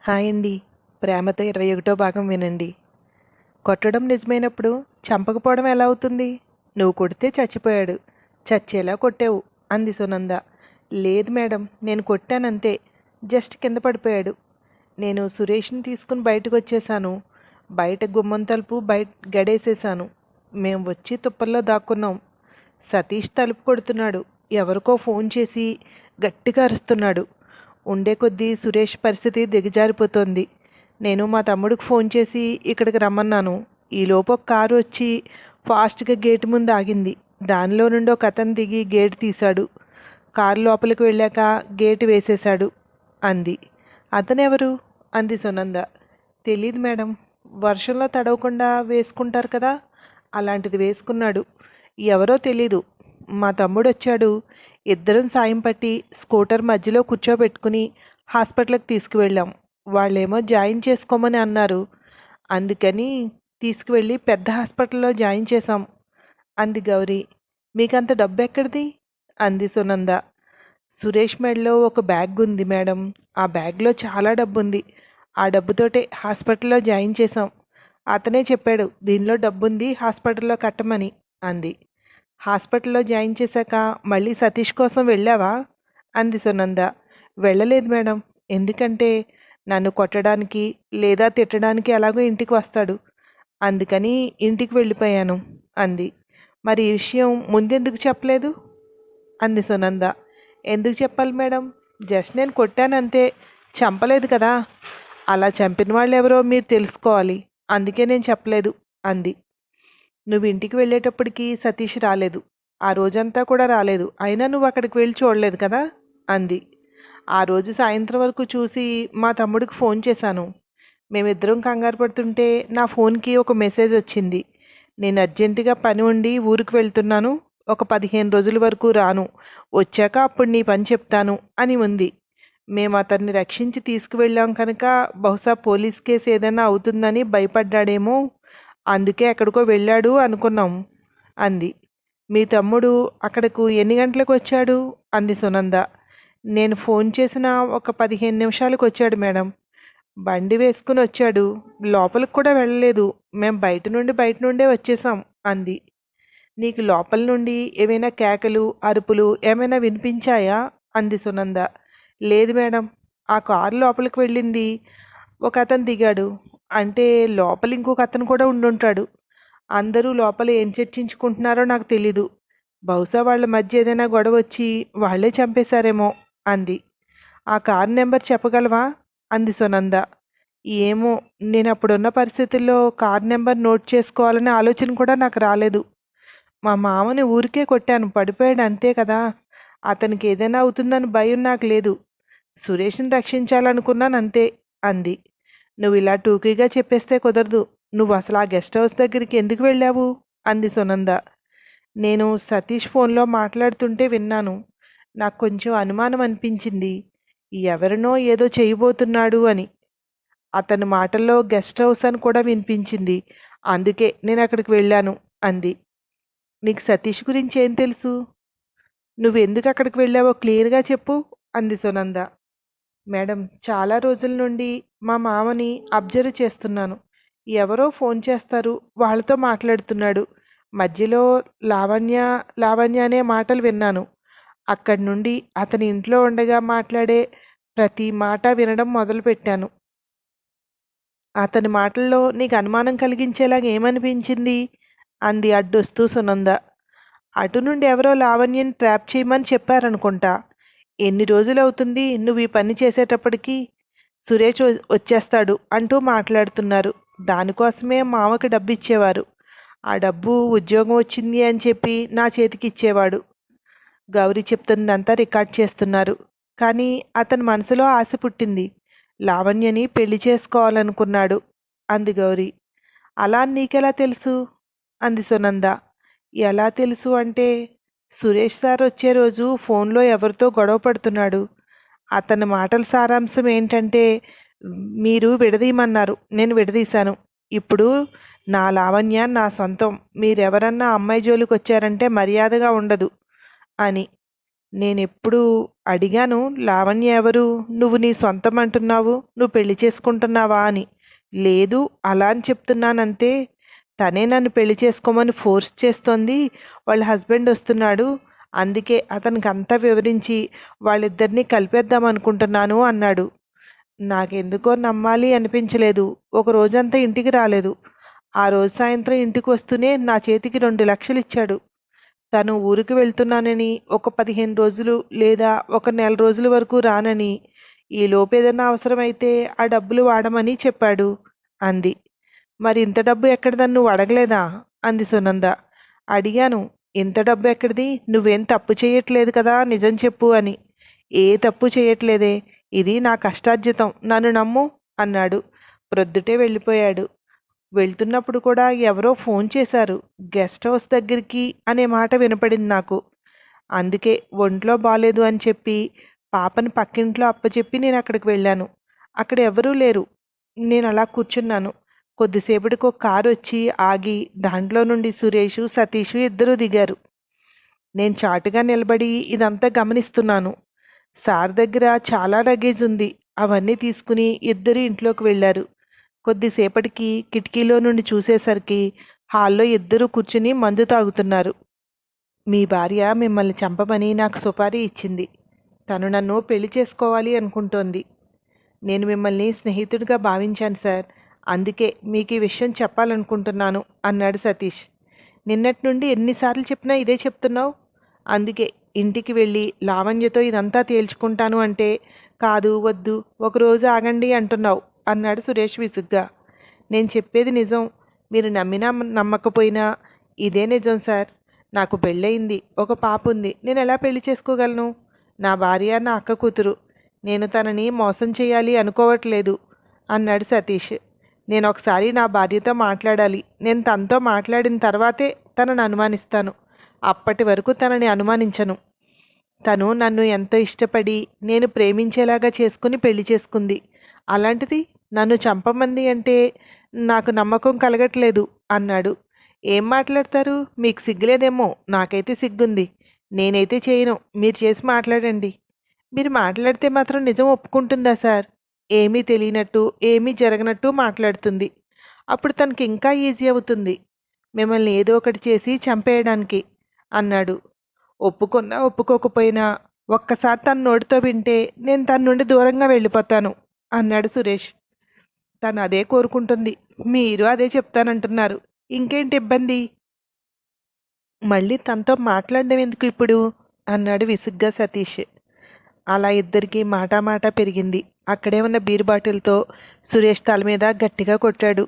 Hi అండి. ప్రేమతో 21వ భాగం వినండి. కొట్టడం నిజమైనప్పుడు చంపకపోవడం ఎలా అవుతుంది? నువ్వు కొడితే చచ్చిపోయాడు. చచ్చేలా కొట్టావు అంది సునంద. లేదు మేడం, నేను కొట్టానంతే. జస్ట్ కింద పడిపోయాడు. నేను సురేష్ని తీసుకుని బయటకు వచ్చేసాను. బయట గుమ్మం తలుపు గడేసేశాను. మేం వచ్చి తుప్పల్లో దాక్కున్నాం. సతీష్ తలుపు కొడుతున్నాడు. ఎవరికో ఫోన్ చేసి గట్టిగా అరుస్తున్నాడు. ఉండే కొద్దీ సురేష్ పరిస్థితి దిగజారిపోతోంది. నేను మా తమ్ముడికి ఫోన్ చేసి ఇక్కడికి రమ్మన్నాను. ఈలోపు ఒక కారు వచ్చి ఫాస్ట్గా గేటు ముందు ఆగింది. దానిలో నుండి ఒక అతను దిగి గేటు తీశాడు. కారు లోపలికి వెళ్ళాక గేటు వేసేశాడు అంది. అతనెవరు అంది సునంద. తెలీదు మేడం. వర్షంలో తడవకుండా వేసుకుంటారు కదా, అలాంటిది వేసుకున్నాడు. ఎవరో తెలీదు. మా తమ్ముడు వచ్చాడు. ఇద్దరం సాయం పట్టి స్కూటర్ మధ్యలో కూర్చోబెట్టుకుని హాస్పిటల్కి తీసుకువెళ్ళాం. వాళ్ళేమో జాయిన్ చేసుకోమని అన్నారు. అందుకని తీసుకువెళ్ళి పెద్ద హాస్పిటల్లో జాయిన్ చేశాం అంది గౌరీ. మీకంత డబ్బు ఎక్కడిది అంది సునంద. సురేష్ మెడలో ఒక బ్యాగ్ ఉంది మేడం. ఆ బ్యాగ్లో చాలా డబ్బు ఉంది. ఆ డబ్బుతోటే హాస్పిటల్లో జాయిన్ చేశాం. అతనే చెప్పాడు దీనిలో డబ్బుంది, హాస్పిటల్లో కట్టమని అంది. హాస్పిటల్లో జాయిన్ చేశాక మళ్ళీ సతీష్ కోసం వెళ్ళావా అంది సునంద. వెళ్ళలేదు మేడం. ఎందుకంటే నన్ను కొట్టడానికి లేదా తిట్టడానికి ఎలాగో ఇంటికి వస్తాడు. అందుకని ఇంటికి వెళ్ళిపోయాను అంది. మరి ఈ విషయం ముందెందుకు చెప్పలేదు అంది సునంద. ఎందుకు చెప్పాలి మేడం? జస్ట్ నేను కొట్టానంతే, చంపలేదు కదా. అలా చంపిన వాళ్ళు ఎవరో మీరు తెలుసుకోవాలి. అందుకే నేను చెప్పలేదు అంది. నువ్వు ఇంటికి వెళ్ళేటప్పటికి సతీష్ రాలేదు. ఆ రోజంతా కూడా రాలేదు. అయినా నువ్వు అక్కడికి వెళ్ళి చూడలేదు కదా అంది. ఆ రోజు సాయంత్రం వరకు చూసి మా తమ్ముడికి ఫోన్ చేశాను. మేమిద్దరం కంగారు పడుతుంటే నా ఫోన్కి ఒక మెసేజ్ వచ్చింది. నేను అర్జెంటుగా పని ఉండి ఊరికి వెళ్తున్నాను. ఒక 15 రోజుల వరకు రాను. వచ్చాక అప్పుడు నీ పని చెప్తాను అని ఉంది. మేము అతన్ని రక్షించి తీసుకువెళ్ళాం కనుక బహుశా పోలీస్ కేసు ఏదైనా అవుతుందని భయపడ్డాడేమో. అందుకే ఎక్కడికో వెళ్ళాడు అనుకున్నాం అంది. మీ తమ్ముడు అక్కడకు ఎన్ని గంటలకు వచ్చాడు అంది సునంద. నేను ఫోన్ చేసిన ఒక 15 నిమిషాలకు వచ్చాడు మేడం. బండి వేసుకుని వచ్చాడు. లోపలికి కూడా వెళ్ళలేదు. మేం బయట నుండే వచ్చేసాం అంది. నీకు లోపల నుండి ఏమైనా కేకలు, అరుపులు ఏమైనా వినిపించాయా అంది సునంద. లేదు మేడం. ఆ కారు లోపలికి వెళ్ళింది. ఒక అతను దిగాడు. అంటే లోపల ఇంకొక అతను కూడా ఉండుంటాడు. అందరూ లోపల ఏం చర్చించుకుంటున్నారో నాకు తెలీదు. బహుశా వాళ్ళ మధ్య ఏదైనా గొడవ వచ్చి వాళ్లే చంపేశారేమో అంది. ఆ కారు నెంబర్ చెప్పగలవా అంది సునంద. ఏమో, నేను అప్పుడున్న పరిస్థితుల్లో కార్ నెంబర్ నోట్ చేసుకోవాలనే ఆలోచన కూడా నాకు రాలేదు. మా మామని ఊరికే కొట్టాను, పడిపోయాడు అంతే కదా. అతనికి ఏదైనా అవుతుందని భయం నాకు లేదు. సురేష్ని రక్షించాలనుకున్నాను అంతే అంది. నువ్వు ఇలా టూకీగా చెప్పేస్తే కుదరదు. నువ్వు అసలు ఆ గెస్ట్ హౌస్ దగ్గరికి ఎందుకు వెళ్ళావు అంది సునంద. నేను సతీష్ ఫోన్లో మాట్లాడుతుంటే విన్నాను. నాకు కొంచెం అనుమానం అనిపించింది. ఎవరినో ఏదో చేయబోతున్నాడు అని. అతని మాటల్లో గెస్ట్ హౌస్ అని కూడా వినిపించింది. అందుకే నేను అక్కడికి వెళ్ళాను అంది. నీకు సతీష్ గురించి ఏం తెలుసు? నువ్వెందుకు అక్కడికి వెళ్ళావో క్లియర్గా చెప్పు అంది సునంద. మేడం, చాలా రోజుల నుండి మా మామని అబ్జర్వ్ చేస్తున్నాను. ఎవరో ఫోన్ చేస్తారు, వాళ్ళతో మాట్లాడుతున్నాడు. మధ్యలో లావణ్య లావణ్య అనే మాటలు విన్నాను. అక్కడి నుండి అతని ఇంట్లో ఉండగా మాట్లాడే ప్రతి మాట వినడం మొదలుపెట్టాను. అతని మాటల్లో నీకు అనుమానం కలిగించేలాగా ఏమనిపించింది అంది అడ్డొస్తూ సునంద. అటు నుండి ఎవరో లావణ్యని ట్రాప్ చేయమని చెప్పారనుకుంటా. ఎన్ని రోజులవుతుంది నువ్వు ఈ పని చేసేటప్పటికి? సురేష్ వచ్చేస్తాడు అంటూ మాట్లాడుతున్నారు. దానికోసమే మామకి డబ్బు ఇచ్చేవారు. ఆ డబ్బు ఉద్యోగం వచ్చింది అని చెప్పి నా చేతికి ఇచ్చేవాడు. గౌరీ చెప్తుందంతా రికార్డ్ చేస్తున్నారు. కానీ అతని మనసులో ఆశ పుట్టింది. లావణ్యని పెళ్లి చేసుకోవాలనుకున్నాడు అంది గౌరీ. అలా నీకెలా తెలుసు అంది సునంద. ఎలా తెలుసు అంటే, సురేష్ సార్ వచ్చే రోజు ఫోన్లో ఎవరితో గొడవ పడుతున్నాడు. అతని మాటల సారాంశం ఏంటంటే, మీరు విడదీయమన్నారు, నేను విడదీశాను. ఇప్పుడు నా లావణ్య నా సొంతం. మీరెవరన్నా అమ్మాయి జోలికి వచ్చారంటే మర్యాదగా ఉండదు అని. నేనెప్పుడు అడిగాను, లావణ్య ఎవరు? నువ్వు నీ సొంతం అంటున్నావు, నువ్వు పెళ్లి చేసుకుంటున్నావా అని. లేదు అలా అని చెప్తున్నానంతే. తనే నన్ను పెళ్లి చేసుకోమని ఫోర్స్ చేస్తోంది. వాళ్ళ హస్బెండ్ వస్తున్నాడు, అందుకే అతనికి అంతా వివరించి వాళ్ళిద్దరినీ కలిపేద్దాం అనుకుంటున్నాను అన్నాడు. నాకెందుకో నమ్మాలి అనిపించలేదు. ఒక రోజంతా ఇంటికి రాలేదు. ఆ రోజు సాయంత్రం ఇంటికి వస్తూనే నా చేతికి 2 లక్షలు ఇచ్చాడు. తను ఊరికి వెళ్తున్నానని, ఒక 15 రోజులు లేదా ఒక నెల రోజుల వరకు రానని, ఈలోపు ఏదైనా అవసరమైతే ఆ డబ్బులు వాడమని చెప్పాడు అంది. మరి ఇంత డబ్బు ఎక్కడిదని నువ్వు అడగలేదా అంది సునంద. అడిగాను. ఇంత డబ్బు ఎక్కడిది? నువ్వేం తప్పు చేయట్లేదు కదా, నిజం చెప్పు అని. ఏ తప్పు చేయట్లేదే, ఇది నా కష్టార్జితం, నన్ను నమ్ము అన్నాడు. ప్రొద్దుటే వెళ్ళిపోయాడు. వెళ్తున్నప్పుడు కూడా ఎవరో ఫోన్ చేశారు. గెస్ట్ హౌస్ దగ్గరికి అనే మాట వినపడింది నాకు. అందుకే ఒంట్లో బాలేదు అని చెప్పి పాపని పక్కింట్లో అప్పచెప్పి నేను అక్కడికి వెళ్ళాను. అక్కడ ఎవరూ లేరు. నేను అలా కూర్చున్నాను. కొద్దిసేపటికి ఒక కారు వచ్చి ఆగి దాంట్లో నుండి సురేషు, సతీషు ఇద్దరూ దిగారు. నేను చాటుగా నిలబడి ఇదంతా గమనిస్తున్నాను. సార్ దగ్గర చాలా లగేజ్ ఉంది. అవన్నీ తీసుకుని ఇద్దరు ఇంట్లోకి వెళ్ళారు. కొద్దిసేపటికి కిటికీలో నుండి చూసేసరికి హాల్లో ఇద్దరూ కూర్చుని మందు తాగుతున్నారు. మీ భార్య మిమ్మల్ని చంపమని నాకు సుపారీ ఇచ్చింది. తను నన్ను పెళ్లి చేసుకోవాలి అనుకుంటోంది. నేను మిమ్మల్ని స్నేహితుడిగా భావించాను సార్. అందుకే మీకు ఈ విషయం చెప్పాలనుకుంటున్నాను అన్నాడు సతీష్. నిన్నటి నుండి ఎన్నిసార్లు చెప్పినా ఇదే చెప్తున్నావు. అందుకే ఇంటికి వెళ్ళి లావణ్యతో ఇదంతా తేల్చుకుంటాను అంటే కాదు, వద్దు, ఒకరోజు ఆగండి అంటున్నావు అన్నాడు సురేష్ విసుగ్గా. నేను చెప్పేది నిజం. మీరు నమ్మినా నమ్మకపోయినా ఇదే నిజం సార్. నాకు పెళ్ళయింది, ఒక పాప ఉంది. నేను ఎలా పెళ్లి చేసుకోగలను? నా భార్య నా అక్క కూతురు. నేను తనని మోసం చేయాలి అనుకోవట్లేదు అన్నాడు సతీష్. నేను ఒకసారి నా భార్యతో మాట్లాడాలి. నేను తనతో మాట్లాడిన తర్వాతే తనను అనుమానిస్తాను. అప్పటి వరకు తనని అనుమానించను. తను నన్ను ఎంతో ఇష్టపడి నేను ప్రేమించేలాగా చేసుకుని పెళ్లి చేసుకుంది. అలాంటిది నన్ను చంపమంది అంటే నాకు నమ్మకం కలగట్లేదు అన్నాడు. ఏం మాట్లాడతారు? మీకు సిగ్గులేదేమో, నాకైతే సిగ్గుంది. నేనైతే చేయను, మీరు చేసి మాట్లాడండి. మీరు మాట్లాడితే మాత్రం నిజం ఒప్పుకుంటుందా సార్? ఏమీ తెలియనట్టు, ఏమీ జరగనట్టు మాట్లాడుతుంది. అప్పుడు తనకి ఇంకా ఈజీ అవుతుంది మిమ్మల్ని ఏదో ఒకటి చేసి చంపేయడానికి అన్నాడు. ఒప్పుకున్నా ఒప్పుకోకపోయినా ఒక్కసారి తన నోటితో వింటే నేను తన నుండి దూరంగా వెళ్ళిపోతాను అన్నాడు సురేష్. తను అదే కోరుకుంటుంది, మీరు అదే చెప్తానంటున్నారు. ఇంకేంటి ఇబ్బంది? మళ్ళీ తనతో మాట్లాడడం ఎందుకు ఇప్పుడు అన్నాడు విసుగ్గా సతీష్. అలా ఇద్దరికీ మాట పెరిగింది. అక్కడే ఉన్న బీర్ బాటిల్తో సురేష్ తల మీద గట్టిగా కొట్టాడు.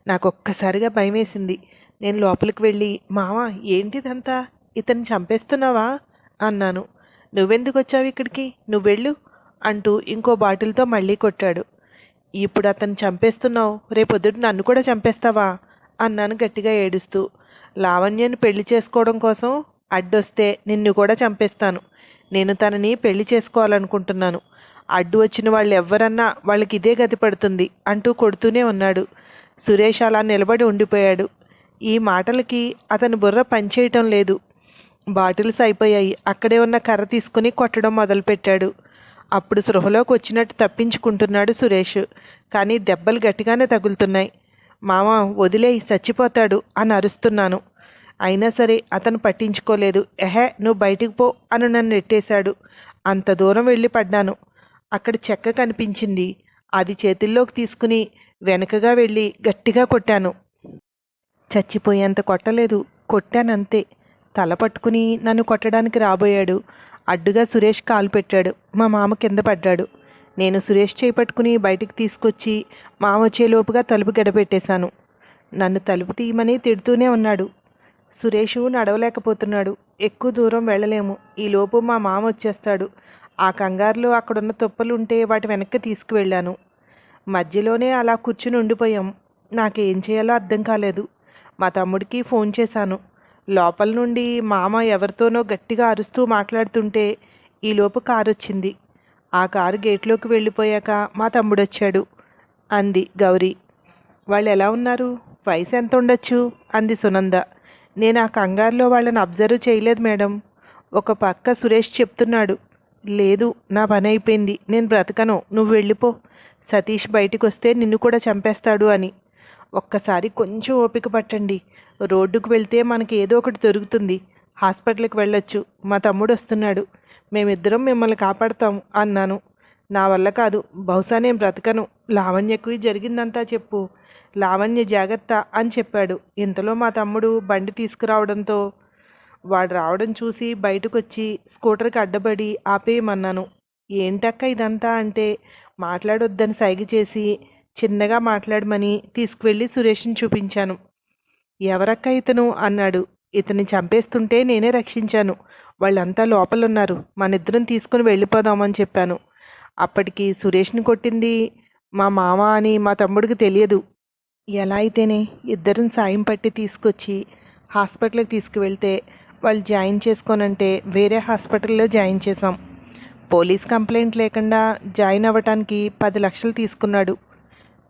నాకు ఒక్కసారిగా భయం వేసింది. నేను లోపలికి వెళ్ళి, మావా ఏంటిదంతా, ఇతన్ని చంపేస్తున్నావా అన్నాను. నువ్వెందుకు వచ్చావు ఇక్కడికి, నువ్వెళ్ళు అంటూ ఇంకో బాటిల్తో మళ్ళీ కొట్టాడు. ఇప్పుడు అతన్ని చంపేస్తున్నావు, రేపొద్దుట నన్ను కూడా చంపేస్తావా అన్నాను గట్టిగా ఏడుస్తూ. లావణ్యను పెళ్లి చేసుకోవడం కోసం అడ్డొస్తే నిన్ను కూడా చంపేస్తాను. నేను తనని పెళ్లి చేసుకోవాలనుకుంటున్నాను. అడ్డు వచ్చిన వాళ్ళు ఎవ్వరన్నా వాళ్ళకి ఇదే గతి పడుతుంది అంటూ కొడుతూనే ఉన్నాడు. సురేష్ అలా నిలబడి ఉండిపోయాడు. ఈ మాటలకి అతని బుర్ర పనిచేయటం లేదు. బాటిల్స్ అయిపోయాయి. అక్కడే ఉన్న కర్ర తీసుకుని కొట్టడం మొదలుపెట్టాడు. అప్పుడు సృహలోకి వచ్చినట్టు తప్పించుకుంటున్నాడు సురేష్. కానీ దెబ్బలు గట్టిగానే తగులుతున్నాయి. మామ వదిలేయి, చచ్చిపోతాడు అని అరుస్తున్నాను. అయినా సరే అతను పట్టించుకోలేదు. ఎహే, నువ్వు బయటికి పో అని నన్ను నెట్టేశాడు. అంత దూరం వెళ్ళి పడ్డాను. అక్కడ చెక్క కనిపించింది. అది చేతుల్లోకి తీసుకుని వెనకగా వెళ్ళి గట్టిగా కొట్టాను. చచ్చిపోయేంత కొట్టలేదు, కొట్టానంతే. తల పట్టుకుని నన్ను కొట్టడానికి రాబోయాడు. అడ్డుగా సురేష్ కాలు పెట్టాడు. మా మామ కింద పడ్డాడు. నేను సురేష్ చేయి పట్టుకుని బయటికి తీసుకొచ్చి మామ వచ్చేలోపుగా తలుపు గడపెట్టేశాను. నన్ను తలుపు తీయమని తిడుతూనే ఉన్నాడు. సురేషు నడవలేకపోతున్నాడు. ఎక్కువ దూరం వెళ్ళలేము. ఈలోపు మా మామ వచ్చేస్తాడు. ఆ కంగారులో అక్కడున్న తుప్పలుంటే వాటి వెనక్కి తీసుకువెళ్ళాను. మధ్యలోనే అలా కూర్చుని ఉండిపోయాం. నాకేం చేయాలో అర్థం కాలేదు. మా తమ్ముడికి ఫోన్ చేశాను. లోపల నుండి మామ ఎవరితోనో గట్టిగా అరుస్తూ మాట్లాడుతుంటే ఈలోపు కారు వచ్చింది. ఆ కారు గేట్లోకి వెళ్ళిపోయాక మా తమ్ముడు వచ్చాడు అంది గౌరీ. వాళ్ళు ఎలా ఉన్నారు, వయసు ఎంత ఉండొచ్చు అంది సునంద. నేను ఆ కంగారులో వాళ్ళని అబ్జర్వ్ చేయలేదు మేడం. ఒక పక్క సురేష్ చెప్తున్నాడు, లేదు నా పని అయిపోయింది, నేను బ్రతకను, నువ్వు వెళ్ళిపో, సతీష్ బయటికి వస్తే నిన్ను కూడా చంపేస్తాడు అని. ఒక్కసారి కొంచెం ఓపిక పట్టండి, రోడ్డుకు వెళ్తే మనకి ఏదో ఒకటి దొరుకుతుంది, హాస్పిటల్కి వెళ్ళొచ్చు, మా తమ్ముడు వస్తున్నాడు, మేమిద్దరం మిమ్మల్ని కాపాడుతాం అన్నాను. నా వల్ల కాదు, బహుశా నేను బ్రతకను, లావణ్యకు జరిగిందంతా చెప్పు, లావణ్య జాగ్రత్త అని చెప్పాడు. ఇంతలో మా తమ్ముడు బండి తీసుకురావడంతో వాడు రావడం చూసి బయటకొచ్చి స్కూటర్కి అడ్డబడి ఆపేయమన్నాను. ఏంటక్క ఇదంతా అంటే మాట్లాడొద్దని సైగ చేసి చిన్నగా మాట్లాడమని తీసుకువెళ్ళి సురేష్ని చూపించాను. ఎవరక్క ఇతను అన్నాడు. ఇతన్ని చంపేస్తుంటే నేనే రక్షించాను, వాళ్ళంతా లోపలున్నారు, మనిద్దరం తీసుకుని వెళ్ళిపోదామని చెప్పాను. అప్పటికి సురేష్ని కొట్టింది మా మామ అని మా తమ్ముడికి తెలియదు. ఎలా అయితేనే ఇద్దరం సాయం పట్టి తీసుకొచ్చి హాస్పిటల్కి తీసుకువెళ్తే వాళ్ళు జాయిన్ చేసుకోనంటే వేరే హాస్పిటల్లో జాయిన్ చేశాం. పోలీస్ కంప్లైంట్ లేకుండా జాయిన్ అవ్వటానికి 10 లక్షలు తీసుకున్నాడు.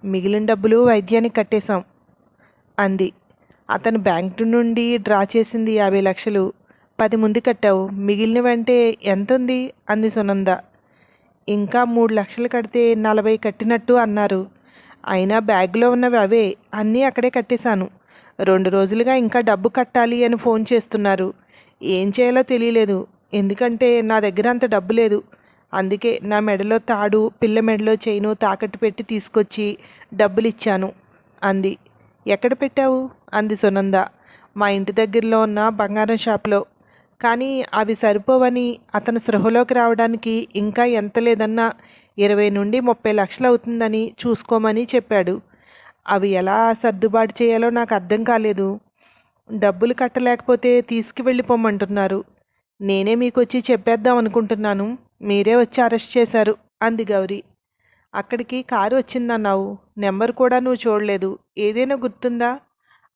మిగిలిన డబ్బులు వైద్యానికి కట్టేశాం అంది. అతను బ్యాంక్ నుండి డ్రా చేసింది 50 లక్షలు, 10 ముందు కట్టావు, మిగిలినవంటే ఎంత ఉంది అంది సునంద. ఇంకా 3 లక్షలు కడితే 40 కట్టినట్టు అన్నారు. అయినా బ్యాగ్లో ఉన్నవి అవే, అన్నీ అక్కడే కట్టేశాను. 2 రోజులుగా ఇంకా డబ్బు కట్టాలి అని ఫోన్ చేస్తున్నారు. ఏం చేయాలో తెలియలేదు, ఎందుకంటే నా దగ్గర అంత డబ్బు లేదు. అందుకే నా మెడలో తాడు, పిల్ల మెడలో చైను తాకట్టు పెట్టి తీసుకొచ్చి డబ్బులు ఇచ్చాను అంది. ఎక్కడ పెట్టావు అంది సునంద. మా ఇంటి దగ్గరలో ఉన్న బంగారం షాప్లో. కానీ అవి సరిపోవని, అతను స్పృహలోకి రావడానికి ఇంకా ఎంత లేదన్నా 20 నుండి 30 లక్షలు అవుతుందని చూసుకోమని చెప్పాడు. అవి ఎలా సర్దుబాటు చేయాలో నాకు అర్థం కాలేదు. డబ్బులు కట్టలేకపోతే తీసుకువెళ్ళిపోమంటున్నారు. నేనే మీకు వచ్చి చెప్పేద్దాం అనుకుంటున్నాను, మీరే వచ్చి అరెస్ట్ చేశారు అంది గౌరీ. అక్కడికి కారు వచ్చిందన్నావు, నెంబర్ కూడా నువ్వు చూడలేదు, ఏదైనా గుర్తుందా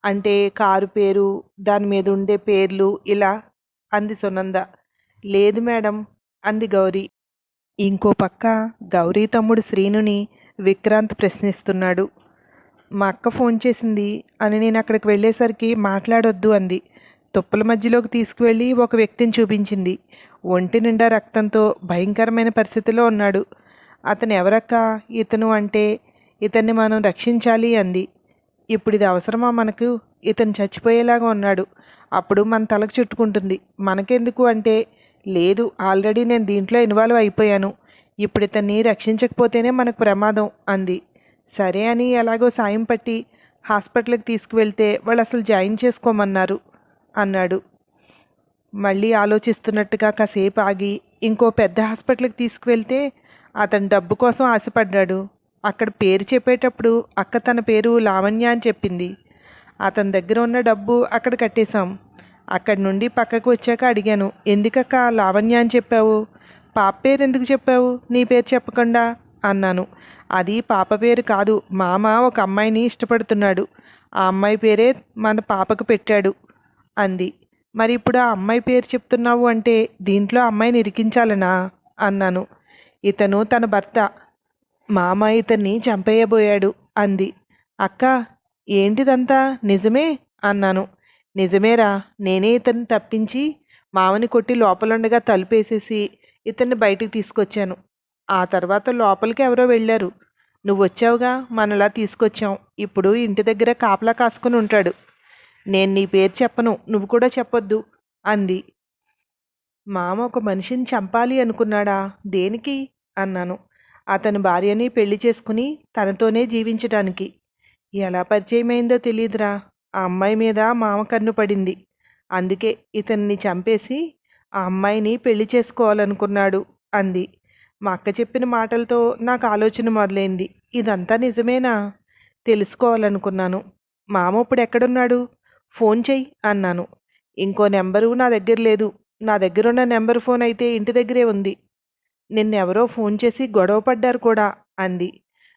అంటే కారు పేరు, దాని మీద ఉండే పేర్లు ఇలా అంది సునంద. లేదు మేడం అంది గౌరీ. ఇంకో పక్క గౌరీ తమ్ముడు శ్రీనుని విక్రాంత్ ప్రశ్నిస్తున్నాడు. మా అక్క ఫోన్ చేసింది అని నేను అక్కడికి వెళ్ళేసరికి మాట్లాడొద్దు అంది. తుప్పల మధ్యలోకి తీసుకువెళ్ళి ఒక వ్యక్తిని చూపించింది. ఒంటి నిండా రక్తంతో భయంకరమైన పరిస్థితిలో ఉన్నాడు. అతను ఎవరక్క ఇతను అంటే, ఇతన్ని మనం రక్షించాలి అంది. ఇప్పుడు ఇది అవసరమా మనకు, ఇతను చచ్చిపోయేలాగా ఉన్నాడు, అప్పుడు మన తలకు చుట్టుకుంటుంది, మనకెందుకు అంటే, లేదు ఆల్రెడీ నేను దీంట్లో ఇన్వాల్వ్ అయిపోయాను, ఇప్పుడు ఇతన్ని రక్షించకపోతేనే మనకు ప్రమాదం అంది. సరే అని ఎలాగో సాయం పట్టి హాస్పిటల్కి తీసుకువెళ్తే వాళ్ళు అసలు జాయిన్ చేసుకోమన్నారు అన్నాడు. మళ్ళీ ఆలోచిస్తున్నట్టుగా కాసేపు ఆగి ఇంకో పెద్ద హాస్పిటల్కి తీసుకువెళ్తే అతను డబ్బు కోసం ఆశపడ్డాడు. అక్కడ పేరు చెప్పేటప్పుడు అక్క తన పేరు లావణ్య అని చెప్పింది. అతని దగ్గర ఉన్న డబ్బు అక్కడ కట్టేశాం. అక్కడి నుండి పక్కకు వచ్చాక అడిగాను, ఎందుకక్క లావణ్య అని చెప్పావు, పాప పేరు ఎందుకు చెప్పావు, నీ పేరు చెప్పకుండా అన్నాను. అది పాప పేరు కాదు, మామ ఒక అమ్మాయిని ఇష్టపడుతున్నాడు, ఆ అమ్మాయి పేరే మన పాపకు పెట్టాడు అంది. మరి ఇప్పుడు ఆ అమ్మాయి పేరు చెప్తున్నావు అంటే దీంట్లో అమ్మాయిని ఇరికించాలనా అన్నాను. ఇతను తన భర్త, మామ ఇతన్ని చంపేయబోయాడు అంది. అక్క ఏంటిదంతా నిజమే అన్నాను. నిజమేరా, నేనే ఇతన్ని తప్పించి మామని కొట్టి లోపలుండగా తలుపేసేసి ఇతన్ని బయటికి తీసుకొచ్చాను. ఆ తర్వాత లోపలికి ఎవరో వెళ్ళారు, నువ్వు వచ్చావుగా, మనలా తీసుకొచ్చాం, ఇప్పుడు ఇంటి దగ్గర కాపలా కాసుకుని ఉంటాడు. నేను నీ పేరు చెప్పను, నువ్వు కూడా చెప్పొద్దు అంది. మామ ఒక మనిషిని చంపాలి అనుకున్నాడా, దేనికి అన్నాను. అతని భార్యని పెళ్లి చేసుకుని తనతోనే జీవించటానికి. ఎలా పరిచయమైందో తెలియదురా, ఆ అమ్మాయి మీద మామ కన్ను పడింది, అందుకే ఇతన్ని చంపేసి ఆ అమ్మాయిని పెళ్లి చేసుకోవాలనుకున్నాడు అంది. మా అక్క చెప్పిన మాటలతో నాకు ఆలోచన మొదలైంది. ఇదంతా నిజమేనా తెలుసుకోవాలనుకున్నాను. మామ ఇప్పుడు ఎక్కడున్నాడు, ఫోన్ చెయ్యి అన్నాను. ఇంకో నెంబరు నా దగ్గర లేదు, నా దగ్గరున్న నెంబర్ ఫోన్ అయితే ఇంటి దగ్గరే ఉంది, నిన్నెవరో ఫోన్ చేసి గొడవ పడ్డారు కూడా అంది.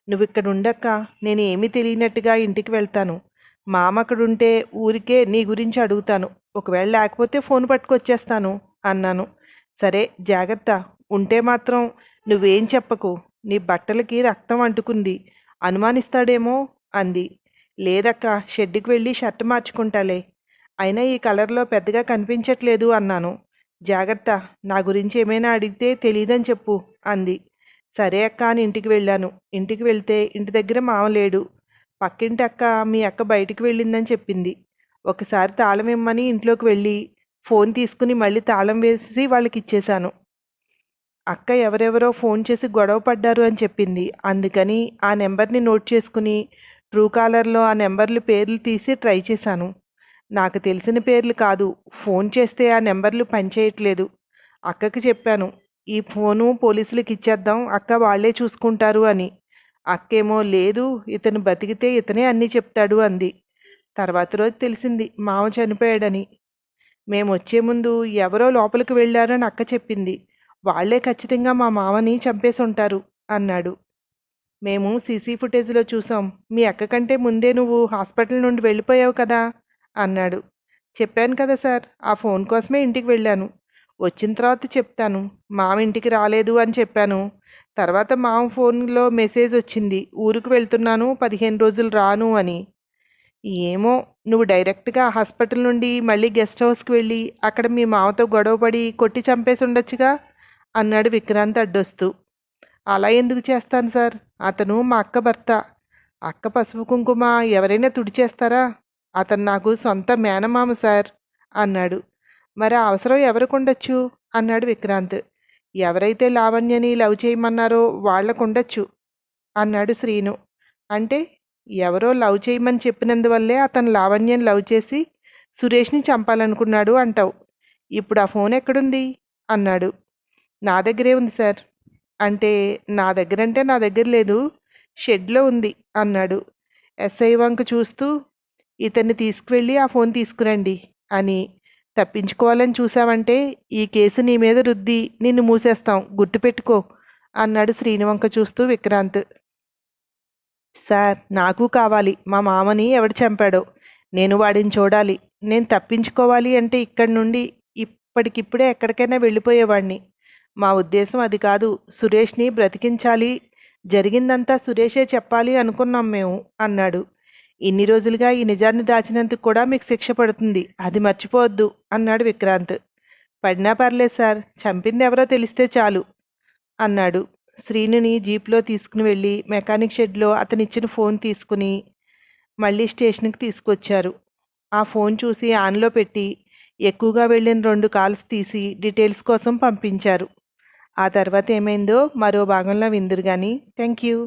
నువ్వు ఇక్కడ ఉండక్క, నేను ఏమీ తెలియనట్టుగా ఇంటికి వెళ్తాను, మామ అక్కడుంటే ఊరికే నీ గురించి అడుగుతాను, ఒకవేళ లేకపోతే ఫోన్ పట్టుకొచ్చేస్తాను అన్నాను. సరే జాగ్రత్త, ఉంటే మాత్రం నువ్వేం చెప్పకు, నీ బట్టలకి రక్తం అంటుకుంది, అనుమానిస్తాడేమో అంది. లేదక్క, షెడ్డుకి వెళ్ళి షర్ట్ మార్చుకుంటాలే, అయినా ఈ కలర్లో పెద్దగా కనిపించట్లేదు అన్నాను. జాగ్రత్త, నా గురించి ఏమైనా అడిగితే తెలియదని చెప్పు అంది. సరే అక్క అని ఇంటికి వెళ్ళాను. ఇంటికి వెళ్తే ఇంటి దగ్గర మామ లేడు. పక్కింటి అక్క మీ అక్క బయటికి వెళ్ళిందని చెప్పింది. ఒకసారి తాళం ఇమ్మని ఇంట్లోకి వెళ్ళి ఫోన్ తీసుకుని మళ్ళీ తాళం వేసి వాళ్ళకి ఇచ్చేశాను. అక్క ఎవరెవరో ఫోన్ చేసి గొడవ పడ్డారు అని చెప్పింది. అందుకని ఆ నెంబర్ని నోట్ చేసుకుని ట్రూ కాలర్లో ఆ నెంబర్లు పేర్లు తీసి ట్రై చేశాను. నాకు తెలిసిన పేర్లు కాదు. ఫోన్ చేస్తే ఆ నెంబర్లు పనిచేయట్లేదు. అక్కకి చెప్పాను, ఈ ఫోను పోలీసులకు ఇచ్చేద్దాం అక్క, వాళ్లే చూసుకుంటారు అని. అక్కేమో లేదు, ఇతను బతికితే ఇతనే అన్నీ చెప్తాడు అంది. తర్వాత రోజు తెలిసింది మామ చనిపోయాడని. మేమొచ్చే ముందు ఎవరో లోపలికి వెళ్ళారు అని అక్క చెప్పింది. వాళ్లే ఖచ్చితంగా మా మామని చంపేసి ఉంటారు అన్నాడు. మేము సీసీ ఫుటేజ్లో చూసాం. మీ అక్క కంటే ముందే నువ్వు హాస్పిటల్ నుండి వెళ్ళిపోయావు కదా అన్నాడు. చెప్పాను కదా సార్, ఆ ఫోన్ కోసమే ఇంటికి వెళ్ళాను. వచ్చిన తర్వాత చెప్తాను. మామ ఇంటికి రాలేదు అని చెప్పాను. తర్వాత మామ ఫోన్లో మెసేజ్ వచ్చింది, ఊరికి వెళ్తున్నాను, 15 రోజులు రాను అని. ఏమో, నువ్వు డైరెక్ట్గా హాస్పిటల్ నుండి మళ్ళీ గెస్ట్ హౌస్కి వెళ్ళి అక్కడ మీ మామతో గొడవపడి కొట్టి చంపేసి ఉండొచ్చుగా అన్నాడు విక్రాంత్ అడ్డొస్తూ. అలా ఎందుకు చేస్తాను సార్, అతను మా అక్క భర్త. అక్క పసుపు కుంకుమ ఎవరైనా తుడిచేస్తారా? అతను నాకు సొంత మేనమామ సార్ అన్నాడు. మరి ఆ అవసరం ఎవరికి ఉండొచ్చు అన్నాడు విక్రాంత్. ఎవరైతే లావణ్యని లవ్ చేయమన్నారో వాళ్ళకు ఉండొచ్చు అన్నాడు శ్రీను. అంటే ఎవరో లవ్ చేయమని చెప్పినందువల్లే అతను లావణ్యని లవ్ చేసి సురేష్ని చంపాలనుకున్నాడు అంటావు. ఇప్పుడు ఆ ఫోన్ ఎక్కడుంది అన్నాడు. నా దగ్గరే ఉంది సార్. అంటే నా దగ్గర లేదు, షెడ్లో ఉంది అన్నాడు. ఎస్ఐ వంక చూస్తూ, ఇతన్ని తీసుకువెళ్ళి ఆ ఫోన్ తీసుకురండి అని. తప్పించుకోవాలని చూసావంటే ఈ కేసు నీ మీద రుద్ది నిన్ను మూసేస్తాం, గుర్తుపెట్టుకో అన్నాడు శ్రీనివంక చూస్తూ విక్రాంత్. సార్, నాకు కావాలి, మా మామని ఎవడు చంపాడో. నేను వాడిని చూడాలి. నేను తప్పించుకోవాలి అంటే ఇక్కడి నుండి ఇప్పటికిప్పుడే ఎక్కడికైనా వెళ్ళిపోయేవాడిని. మా ఉద్దేశం అది కాదు. సురేష్ని బ్రతికించాలి, జరిగిందంతా సురేషే చెప్పాలి అనుకున్నాం మేము అన్నాడు. ఇన్ని రోజులుగా ఈ నిజాన్ని దాచినందుకు కూడా మీకు శిక్ష పడుతుంది, అది మర్చిపోవద్దు అన్నాడు విక్రాంత్. పడినా పర్లేదు సార్, చంపింది ఎవరో తెలిస్తే చాలు అన్నాడు. శ్రీనుని జీప్లో తీసుకుని వెళ్ళి మెకానిక్ షెడ్లో అతనిచ్చిన ఫోన్ తీసుకుని మళ్ళీ స్టేషన్కి తీసుకొచ్చారు. ఆ ఫోన్ చూసి ఆన్లో పెట్టి ఎక్కువగా వెళ్ళిన 2 కాల్స్ తీసి డీటెయిల్స్ కోసం పంపించారు. ఆ తర్వాత ఏమైందో మరో భాగంలో విందురు కానీ. Thank you.